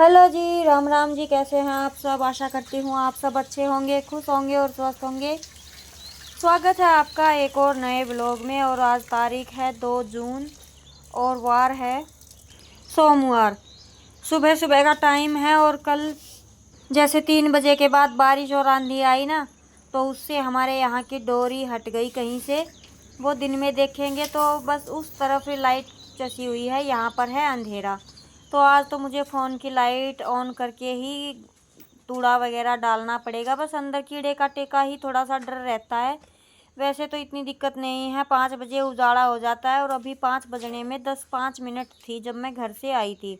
Hello जी, राम राम जी। कैसे हैं आप सब? आशा करती हूँ आप सब अच्छे होंगे, खुश होंगे और स्वस्थ होंगे। स्वागत है आपका एक और नए ब्लॉग में। और आज तारीख है 2 जून और वार है सोमवार। सुबह सुबह का टाइम है और कल जैसे 3 बजे के बाद बारिश और आंधी आई ना, तो उससे हमारे यहाँ की डोरी हट गई कहीं से। वो दिन में देखेंगे तो बस उस तरफ ही लाइट चसी हुई है, यहाँ पर है अंधेरा। तो आज तो मुझे फ़ोन की लाइट ऑन करके ही कूड़ा वगैरह डालना पड़ेगा। बस अंदर कीड़े काटे का ही थोड़ा सा डर रहता है। वैसे तो इतनी दिक्कत नहीं है, 5 बजे उजाला हो जाता है और अभी 5 बजने में 10-5 मिनट थी जब मैं घर से आई थी।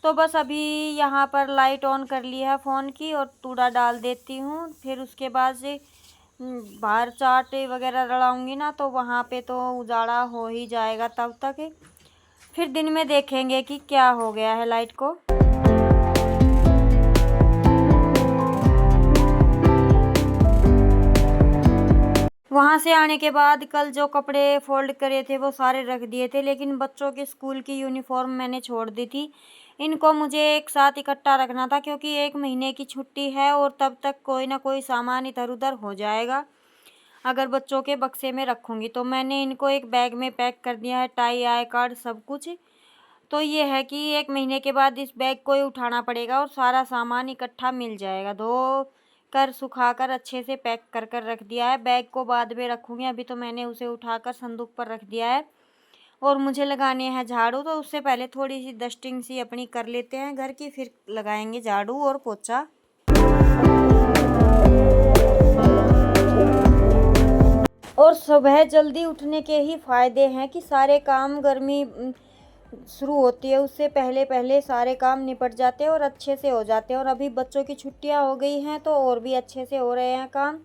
तो बस अभी यहाँ पर लाइट ऑन कर ली है फ़ोन की और कूड़ा डाल देती हूँ। फिर उसके बाद से बाहर चाट वगैरह डलाऊँगी ना, तो वहाँ पे तो उजाला हो ही जाएगा तब तक। फिर दिन में देखेंगे कि क्या हो गया है लाइट को। वहाँ से आने के बाद कल जो कपड़े फोल्ड करे थे वो सारे रख दिए थे, लेकिन बच्चों के स्कूल की यूनिफॉर्म मैंने छोड़ दी थी। इनको मुझे एक साथ इकट्ठा रखना था क्योंकि 1 महीने की छुट्टी है और तब तक कोई ना कोई सामान इधर उधर हो जाएगा। अगर बच्चों के बक्से में रखूँगी तो मैंने इनको एक बैग में पैक कर दिया है, टाई आई कार्ड सब कुछ। तो ये है कि 1 महीने के बाद इस बैग को ही उठाना पड़ेगा और सारा सामान इकट्ठा मिल जाएगा। धो कर सुखा कर अच्छे से पैक कर कर रख दिया है। बैग को बाद में रखूँगी, अभी तो मैंने उसे उठाकर संदूक पर रख दिया है। और मुझे लगाने हैं झाड़ू, तो उससे पहले थोड़ी सी डस्टिंग सी अपनी कर लेते हैं घर की, फिर लगाएंगे झाड़ू और पोछा। और सुबह जल्दी उठने के ही फ़ायदे हैं कि सारे काम गर्मी शुरू होती है उससे पहले पहले सारे काम निपट जाते हैं और अच्छे से हो जाते हैं। और अभी बच्चों की छुट्टियां हो गई हैं तो और भी अच्छे से हो रहे हैं काम।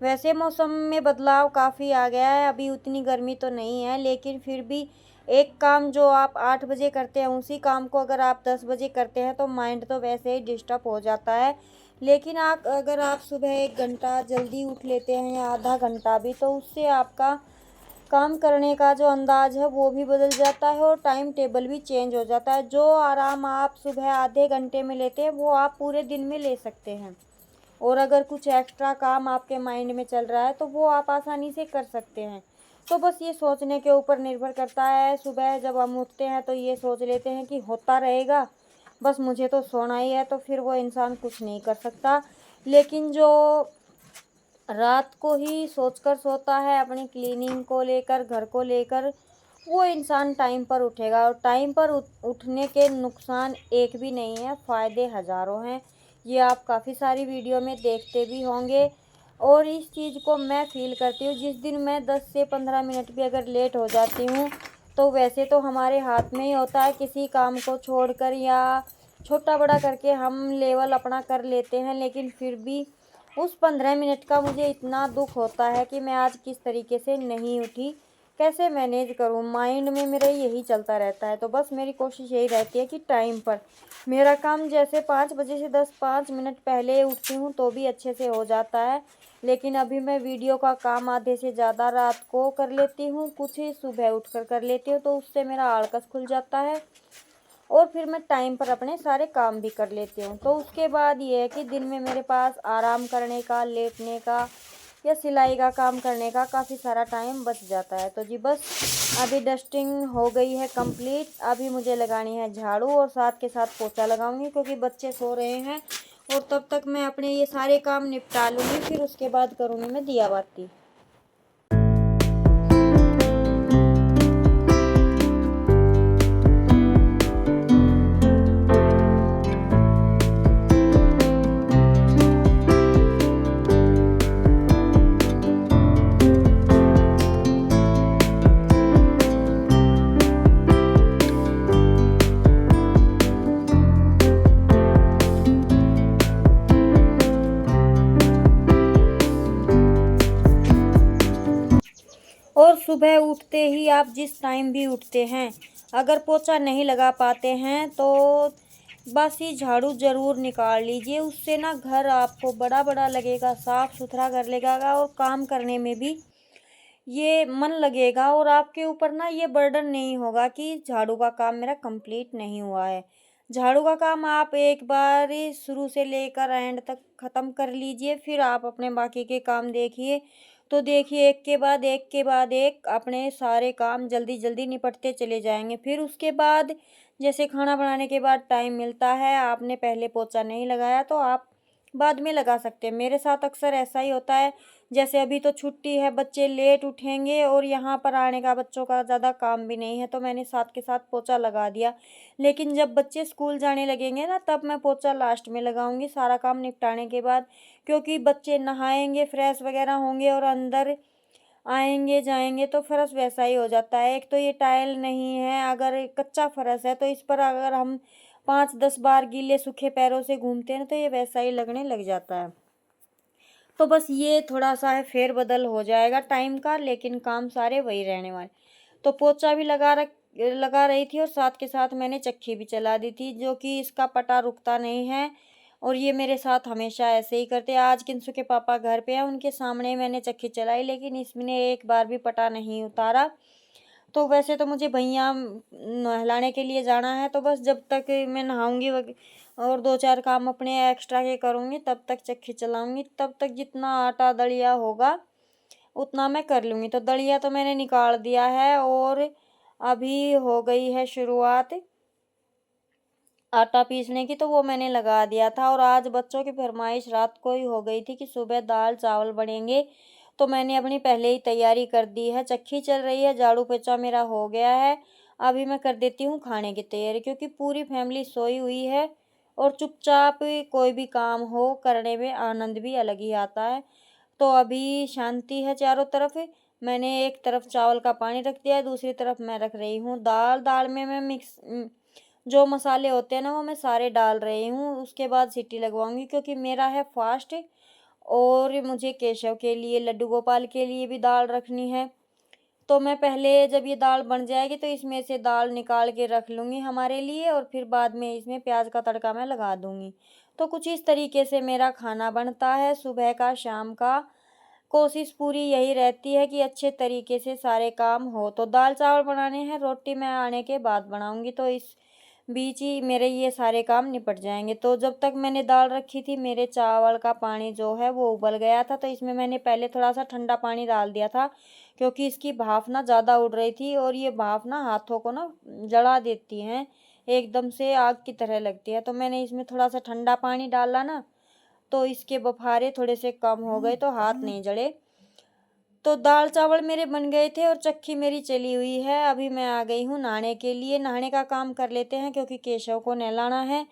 वैसे मौसम में बदलाव काफ़ी आ गया है, अभी उतनी गर्मी तो नहीं है, लेकिन फिर भी एक काम जो आप 8 बजे करते हैं उसी काम को अगर आप 10 बजे करते हैं तो माइंड तो वैसे ही डिस्टर्ब हो जाता है। लेकिन आप अगर आप सुबह 1 घंटा जल्दी उठ लेते हैं या आधा घंटा भी, तो उससे आपका काम करने का जो अंदाज़ है वो भी बदल जाता है और टाइम टेबल भी चेंज हो जाता है। जो आराम आप सुबह आधे घंटे में लेते हैं वो आप पूरे दिन में ले सकते हैं। और अगर कुछ एक्स्ट्रा काम आपके माइंड में चल रहा है तो वो आप आसानी से कर सकते हैं। तो बस ये सोचने के ऊपर निर्भर करता है। सुबह जब हम उठते हैं तो ये सोच लेते हैं कि होता रहेगा, बस मुझे तो सोना ही है, तो फिर वो इंसान कुछ नहीं कर सकता। लेकिन जो रात को ही सोचकर सोता है अपनी क्लीनिंग को लेकर, घर को लेकर, वो इंसान टाइम पर उठेगा। और टाइम पर उठने के नुकसान एक भी नहीं है, फ़ायदे हज़ारों हैं। ये आप काफ़ी सारी वीडियो में देखते भी होंगे और इस चीज़ को मैं फ़ील करती हूँ। जिस दिन मैं 10 से 15 मिनट भी अगर लेट हो जाती हूँ तो वैसे तो हमारे हाथ में ही होता है, किसी काम को छोड़कर या छोटा बड़ा करके हम लेवल अपना कर लेते हैं, लेकिन फिर भी उस 15 मिनट का मुझे इतना दुख होता है कि मैं आज किस तरीके से नहीं उठी, कैसे मैनेज करूं। माइंड में मेरे यही चलता रहता है। तो बस मेरी कोशिश यही रहती है कि टाइम पर मेरा काम, जैसे 5 बजे से 10-5 मिनट पहले उठती हूँ तो भी अच्छे से हो जाता है। लेकिन अभी मैं वीडियो का काम आधे से ज़्यादा रात को कर लेती हूँ, कुछ ही सुबह उठकर कर लेती हूँ, तो उससे मेरा आलस खुल जाता है और फिर मैं टाइम पर अपने सारे काम भी कर लेती हूँ। तो उसके बाद ये है कि दिन में मेरे पास आराम करने का, लेटने का या सिलाई का काम करने का काफ़ी सारा टाइम बच जाता है। तो जी बस अभी डस्टिंग हो गई है कंप्लीट, अभी मुझे लगानी है झाड़ू और साथ के साथ पोछा लगाऊंगी क्योंकि बच्चे सो रहे हैं। और तब तक मैं अपने ये सारे काम निपटा लूँगी, फिर उसके बाद करूँगी मैं दिया बाती। और सुबह उठते ही आप जिस टाइम भी उठते हैं, अगर पोछा नहीं लगा पाते हैं तो बस ये झाड़ू ज़रूर निकाल लीजिए। उससे ना घर आपको बड़ा बड़ा लगेगा, साफ़ सुथरा कर लगेगा और काम करने में भी ये मन लगेगा। और आपके ऊपर ना ये बर्डन नहीं होगा कि झाड़ू का काम मेरा कंप्लीट नहीं हुआ है। झाड़ू का काम आप एक बार शुरू से लेकर एंड तक ख़त्म कर लीजिए, फिर आप अपने बाकी के काम देखिए। तो देखिए एक के बाद एक के बाद एक अपने सारे काम जल्दी-जल्दी निपटते चले जाएँगे। फिर उसके बाद जैसे खाना बनाने के बाद टाइम मिलता है, आपने पहले पोछा नहीं लगाया तो आप बाद में लगा सकते हैं। मेरे साथ अक्सर ऐसा ही होता है, जैसे अभी तो छुट्टी है, बच्चे लेट उठेंगे और यहाँ पर आने का बच्चों का ज़्यादा काम भी नहीं है, तो मैंने साथ के साथ पोछा लगा दिया। लेकिन जब बच्चे स्कूल जाने लगेंगे ना, तब मैं पोछा लास्ट में लगाऊंगी सारा काम निपटाने के बाद, क्योंकि बच्चे नहाएंगे, फ्रेश वगैरह होंगे और अंदर आएंगे जाएंगे तो फर्श वैसा ही हो जाता है। एक तो ये टाइल नहीं है, अगर कच्चा फर्श है तो इस पर अगर हम 5-10 बार गीले सूखे पैरों से घूमते हैं तो ये वैसा ही लगने लग जाता है। तो बस ये थोड़ा-सा है फेर-बदल हो जाएगा टाइम का, लेकिन काम सारे वही रहने वाले। तो पोछा भी लगा रही थी और साथ के साथ मैंने चक्की भी चला दी थी, जो कि इसका पटा रुकता नहीं है और ये मेरे साथ हमेशा ऐसे ही करते हैं। आज किंसु के पापा घर पे हैं, उनके सामने मैंने चक्की चलाई, लेकिन इसने एक बार भी पटा नहीं उतारा। तो वैसे तो मुझे भैया नहलाने के लिए जाना है, तो बस जब तक मैं नहाऊँगी और 2-4 काम अपने एक्स्ट्रा के करूँगी, तब तक चक्की चलाऊँगी, तब तक जितना आटा दलिया होगा उतना मैं कर लूँगी। तो दलिया तो मैंने निकाल दिया है और अभी हो गई है शुरुआत आटा पीसने की, तो वो मैंने लगा दिया था। और आज बच्चों की फरमाइश रात को ही हो गई थी कि सुबह दाल चावल बनेंगे, तो मैंने अपनी पहले ही तैयारी कर दी है। चक्की चल रही है, झाड़ू पोछा मेरा हो गया है। अभी मैं कर देती हूँ खाने की तैयारी, क्योंकि पूरी फैमिली सोई हुई है और चुपचाप कोई भी काम हो करने में आनंद भी अलग ही आता है। तो अभी शांति है चारों तरफ। मैंने एक तरफ चावल का पानी रख दिया है, दूसरी तरफ मैं रख रही हूँ दाल। दाल में मैं जो मसाले होते हैं ना, वो मैं सारे डाल रही हूँ। उसके बाद सीटी लगवाऊंगी, क्योंकि मेरा है फास्ट और मुझे केशव के लिए, लड्डू गोपाल के लिए भी दाल रखनी है। तो मैं पहले जब ये दाल बन जाएगी तो इसमें से दाल निकाल के रख लूँगी हमारे लिए, और फिर बाद में इसमें प्याज का तड़का मैं लगा दूँगी। तो कुछ इस तरीके से मेरा खाना बनता है सुबह का, शाम का। कोशिश पूरी यही रहती है कि अच्छे तरीके से सारे काम हो। तो दाल चावल बनाने हैं, रोटी मैं आने के बाद बनाऊँगी, तो इस बीच ही मेरे ये सारे काम निपट जाएँगे। तो जब तक मैंने दाल रखी थी, मेरे चावल का पानी जो है वो उबल गया था, तो इसमें मैंने पहले थोड़ा-सा ठंडा पानी डाल दिया था, क्योंकि इसकी भाप ना ज़्यादा उड़ रही थी और ये भाप ना हाथों को ना जला देती हैं, एकदम से आग की तरह लगती है। तो मैंने इसमें थोड़ा-सा ठंडा पानी डाला ना, तो इसके बफारे थोड़े से कम हो गए, तो हाथ नहीं जले। तो दाल चावल मेरे बन गए थे और चक्की मेरी चली हुई है। अभी मैं आ गई हूँ नहाने के लिए। नहाने का काम कर लेते हैं, क्योंकि केशव को नहलाना है।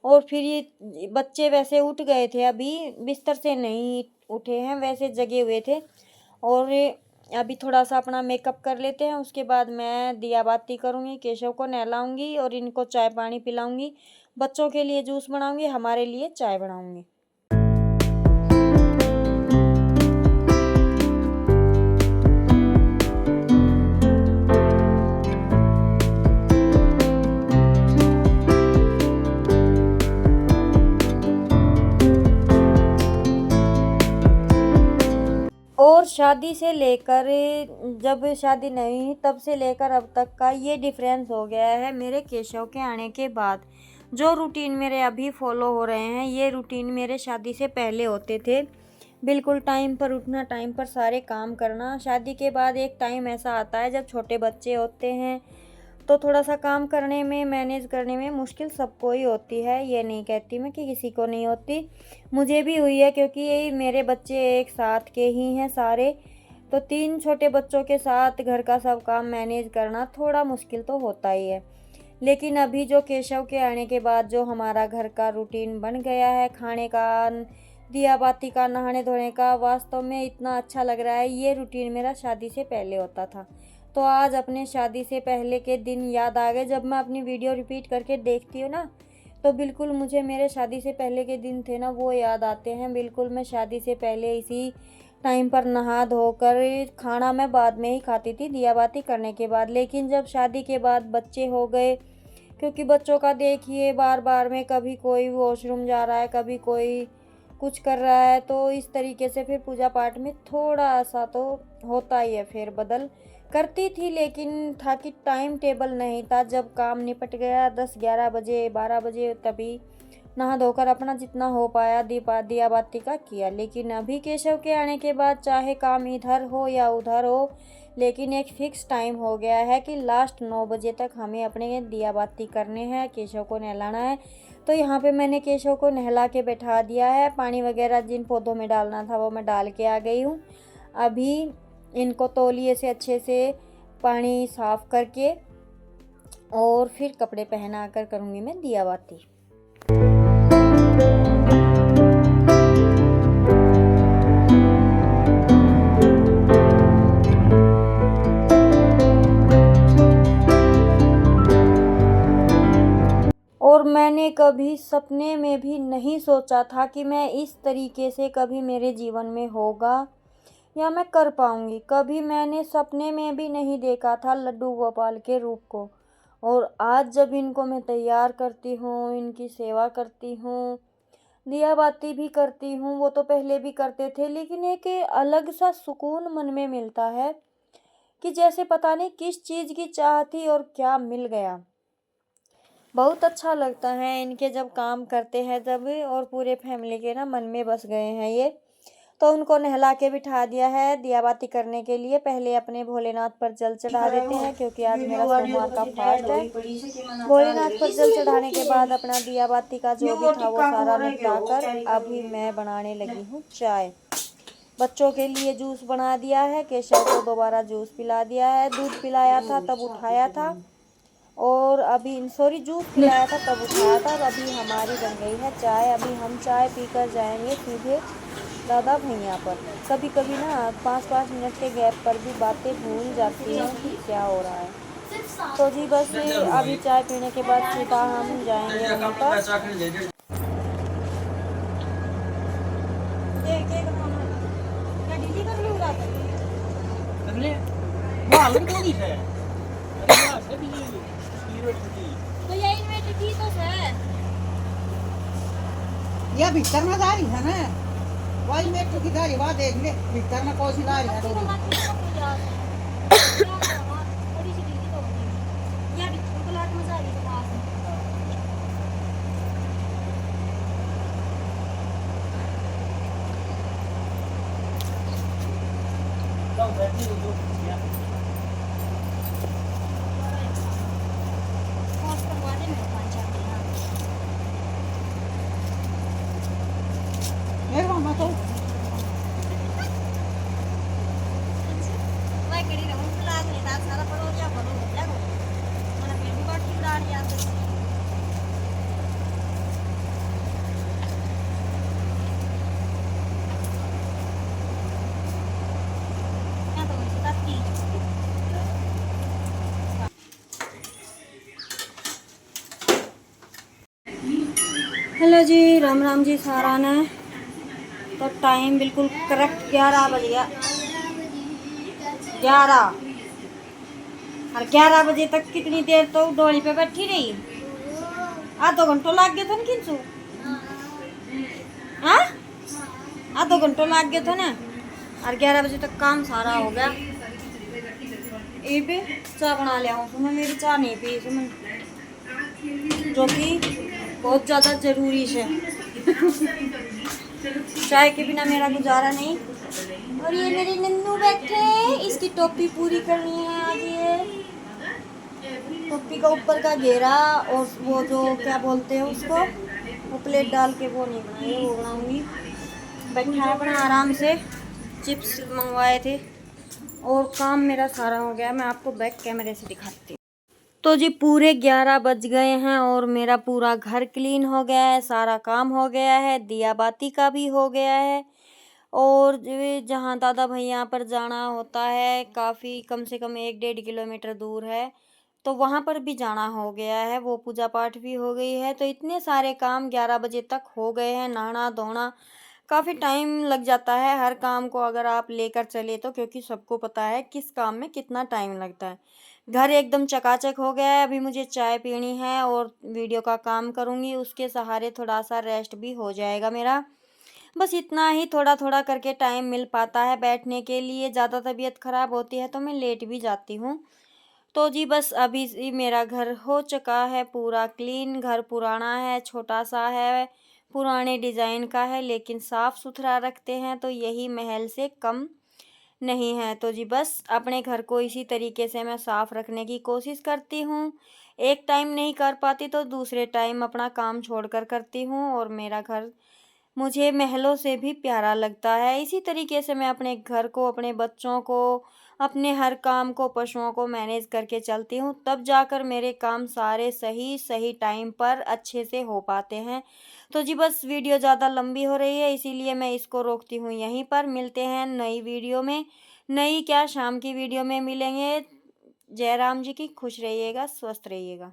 और फिर ये बच्चे वैसे उठ गए थे, अभी बिस्तर से नहीं उठे हैं, वैसे जगे हुए थे। और अभी थोड़ा-सा अपना मेकअप कर लेते हैं, उसके बाद मैं दिया बाती करूँगी, केशव को नहलाऊँगी और इनको चाय पानी पिलाऊँगी। बच्चों के लिए जूस बनाऊँगी, हमारे लिए चाय बनाऊँगी। और शादी से लेकर, जब शादी नहीं हुई तब से लेकर अब तक का ये डिफरेंस हो गया है मेरे केशव के आने के बाद। जो रूटीन मेरे अभी फॉलो हो रहे हैं, ये रूटीन मेरे शादी से पहले होते थे। बिल्कुल टाइम पर उठना, टाइम पर सारे काम करना। शादी के बाद एक टाइम ऐसा आता है जब छोटे बच्चे होते हैं, तो थोड़ा-सा काम करने में, मैनेज करने में मुश्किल सबको ही होती है। ये नहीं कहती मैं कि किसी को नहीं होती, मुझे भी हुई है, क्योंकि मेरे बच्चे एक साथ के ही हैं सारे। तो 3 छोटे बच्चों के साथ घर का सब काम मैनेज करना थोड़ा मुश्किल तो होता ही है। लेकिन अभी जो केशव के आने के बाद जो हमारा घर का रूटीन बन गया है, खाने का, दिया बाती का, नहाने धोने का, वास्तव में इतना अच्छा लग रहा है। ये रूटीन मेरा शादी से पहले होता था। तो आज अपने शादी से पहले के दिन याद आ गए। जब मैं अपनी वीडियो रिपीट करके देखती हूँ ना, तो बिल्कुल मुझे मेरे शादी से पहले के दिन थे ना, वो याद आते हैं। बिल्कुल मैं शादी से पहले इसी टाइम पर नहा धोकर, खाना मैं बाद में ही खाती थी दिया बाती करने के बाद। लेकिन जब शादी के बाद बच्चे हो गए, क्योंकि बच्चों का देखिए बार बार में, कभी कोई वॉशरूम जा रहा है, कभी कोई कुछ कर रहा है तो इस तरीके से फिर पूजा पाठ में थोड़ा सा तो होता ही है फेर बदल। करती थी लेकिन था कि टाइम टेबल नहीं था। जब काम निपट गया 10-11 बजे 12 बजे तभी नहा धोकर अपना जितना हो पाया दिया बाती का किया। लेकिन अभी केशव के आने के बाद चाहे काम इधर हो या उधर हो, लेकिन एक फिक्स टाइम हो गया है कि लास्ट 9 बजे तक हमें अपने दिया बाती करने हैं, केशव को नहलाना है। तो यहाँ पे मैंने केशव को नहला के बैठा दिया है। पानी वगैरह जिन पौधों में डालना था वो मैं डाल के आ गई हूँ। अभी इनको तौलिए से अच्छे से पानी साफ करके और फिर कपड़े पहना कर करूँगी मैं दिया बाती। और मैंने कभी सपने में भी नहीं सोचा था कि मैं इस तरीके से कभी मेरे जीवन में होगा या मैं कर पाऊँगी। कभी मैंने सपने में भी नहीं देखा था लड्डू गोपाल के रूप को। और आज जब इनको मैं तैयार करती हूँ, इनकी सेवा करती हूँ, दिया बाती भी करती हूँ, वो तो पहले भी करते थे, लेकिन एक अलग सा सुकून मन में मिलता है कि जैसे पता नहीं किस चीज़ की चाह थी और क्या मिल गया। बहुत अच्छा लगता है इनके जब काम करते हैं जब, और पूरे फैमिली के ना मन में बस गए हैं ये। तो उनको नहला के बिठा दिया है दिया बाती करने के लिए। पहले अपने भोलेनाथ पर जल चढ़ा देते हैं क्योंकि आज मेरा सोमवार का फास्ट है। भोलेनाथ पर जल चढ़ाने के बाद अपना दिया बाती का जो भी था वो सारा निपटा कर अभी मैं बनाने लगी हूँ चाय। बच्चों के लिए जूस बना दिया है, केशव को दोबारा जूस पिला दिया है। दूध पिलाया था तब उठाया था, और अभी सॉरी जूस पिलाया था तब उठाया था। अभी हमारी बन गई है चाय। अभी हम चाय पीकर जाएंगे सीधे दादा भैया पर। कभी कभी ना 5-5 मिनट के गैप पर भी बातें भूल जाती हैं कि क्या हो रहा है। तो जी बस अभी चाय पीने के बाद सीधा हम जाएंगे वहीं पर। तो ये इन्वर्टर की तो है या भीतर में जा रही है ना, वही में की गाड़ी बात देख ले भीतर में कौन सी गाड़ी है डोरी। मेरे मामा तो हेलो जी, राम राम जी सारा ने। तो टाइम बिल्कुल करेक्ट 11 बज गया। 11 और 11 बजे तक कितनी देर तो डोली पे बैठी रही। आधो घंटो लाग गया था ना किंचू। हाँ आधो घंटो लाग गया था ना। और 11 बजे तक काम सारा हो गया। ये भी चाय बना लिया हूँ सुमन। मेरी चाय नहीं पी सुमन, जो कि बहुत ज़्यादा ज़रूरी है। चाय के बिना मेरा गुजारा नहीं। और ये मेरे नन्नू बैठे, इसकी टोपी पूरी करनी है आज। ये टोपी का ऊपर का घेरा और वो जो क्या बोलते हैं उसको, वो प्लेट डाल के वो नहीं बनाई, वो बनाऊंगी। बैठा है अपना आराम से। चिप्स मंगवाए थे और काम मेरा सारा हो गया। मैं आपको बैक कैमरे से दिखाती हूँ। तो जी पूरे 11 बज गए हैं और मेरा पूरा घर क्लीन हो गया है, सारा काम हो गया है, दिया बाती का भी हो गया है। और जहाँ दादा भैया पर जाना होता है, काफ़ी कम से कम 1-1.5 किलोमीटर दूर है, तो वहाँ पर भी जाना हो गया है। वो पूजा पाठ भी हो गई है। तो इतने सारे काम 11 बजे तक हो गए हैं। नहाना धोना काफ़ी टाइम लग जाता है हर काम को अगर आप लेकर चले तो, क्योंकि सबको पता है किस काम में कितना टाइम लगता है। घर एकदम चकाचक हो गया है। अभी मुझे चाय पीनी है और वीडियो का काम करूँगी, उसके सहारे थोड़ा सा रेस्ट भी हो जाएगा मेरा। बस इतना ही, थोड़ा थोड़ा करके टाइम मिल पाता है बैठने के लिए। ज़्यादा तबीयत ख़राब होती है तो मैं लेट भी जाती हूँ। तो जी बस अभी से मेरा घर हो चुका है पूरा क्लीन। घर पुराना है, छोटा-सा है, पुराने डिज़ाइन का है, लेकिन साफ़-सुथरा रखते हैं तो यही महल से कम नहीं है। तो जी बस अपने घर को इसी तरीके से मैं साफ़ रखने की कोशिश करती हूँ। एक टाइम नहीं कर पाती तो दूसरे टाइम अपना काम छोड़कर करती हूँ, और मेरा घर मुझे महलों से भी प्यारा लगता है। इसी तरीके से मैं अपने घर को, अपने बच्चों को, अपने हर काम को, पशुओं को मैनेज करके चलती हूँ, तब जाकर मेरे काम सारे सही सही टाइम पर अच्छे से हो पाते हैं। तो जी बस वीडियो ज़्यादा लंबी हो रही है, इसीलिए मैं इसको रोकती हूँ यहीं पर। मिलते हैं नई वीडियो में, नई क्या शाम की वीडियो में मिलेंगे। जय राम जी की। खुश रहिएगा, स्वस्थ रहिएगा।